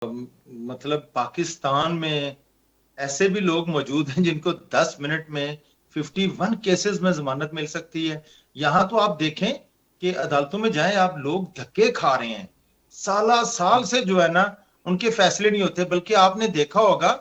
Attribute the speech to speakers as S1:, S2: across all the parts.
S1: मतलब पाकिस्तान में ऐसे भी लोग मौजूद हैं जिनको 10 मिनट में 51 केसेस में जमानत मिल सकती है। यहां तो आप देखें कि अदालतों में जाएं आप, लोग धक्के खा रहे हैं, साला साल से जो है ना उनके फैसले नहीं होते। बल्कि आपने देखा होगा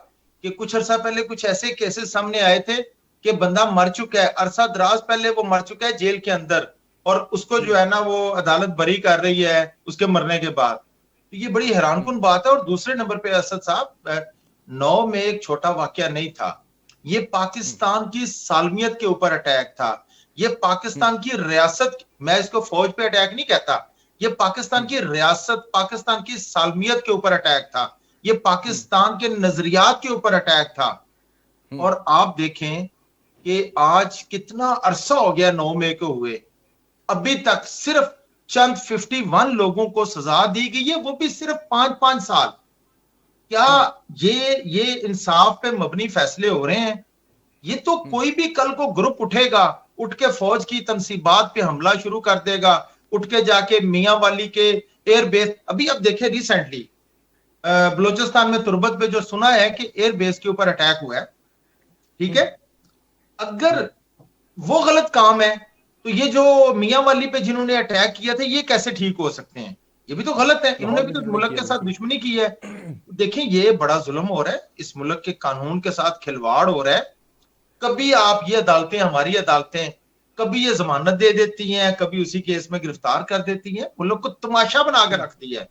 S1: कि कुछ अरसा पहले कुछ ऐसे केसेस सामने आए थे कि बंदा मर चुका है, अरसा दराज पहले वो मर चुका है जेल के अंदर, और उसको जो है ना वो अदालत बरी कर रही है उसके मरने के बाद। तो ये बड़ी हैरानकुन बात है। और दूसरे नंबर पे असद साहब, 9 में एक छोटा वाकया नहीं था, ये पाकिस्तान की सालमियत के ऊपर अटैक था। ये पाकिस्तान की रियासत, मैं इसको फौज पे अटैक नहीं कहता, ये पाकिस्तान की रियासत, पाकिस्तान की सालमियत के ऊपर अटैक था, ये पाकिस्तान के नजरियात के ऊपर अटैक था। और आप देखें कि आज कितना अरसा हो गया 9 मई को हुए, अभी तक सिर्फ चंद 51 लोगों को सजा दी गई है, वो भी सिर्फ 5-5 साल। क्या ये इंसाफ पे मबनी फैसले हो रहे हैं? ये तो कोई भी कल को ग्रुप उठेगा, उठ के फौज की तनसीबात पे हमला शुरू कर देगा, उठ के जाके मियां वाली के एयरबेस, अभी अब देखे रिसेंटली बलूचिस्तान में तुर्बत पे जो सुना है कि एयरबेस के ऊपर अटैक हुआ है, ठीक है। अगर वो गलत काम है तो ये जो मियां वाली पे जिन्होंने अटैक किया था ये कैसे ठीक हो सकते हैं? ये भी तो गलत है, इन्होंने
S2: लाहौर
S1: भी
S2: में
S1: तो
S2: जिन्होंने
S1: मुल्क
S2: किया
S1: के साथ
S2: बिल्कुल।
S1: दुश्मनी की है। देखें ये बड़ा जुल्म हो रहा है, इस मुल्क के कानून के साथ खिलवाड़ हो रहा है। कभी आप ये अदालतें, हमारी अदालतें कभी ये जमानत दे देती हैं, कभी उसी केस में गिरफ्तार कर देती हैं, मुल्क को तमाशा बना के रख दिया है।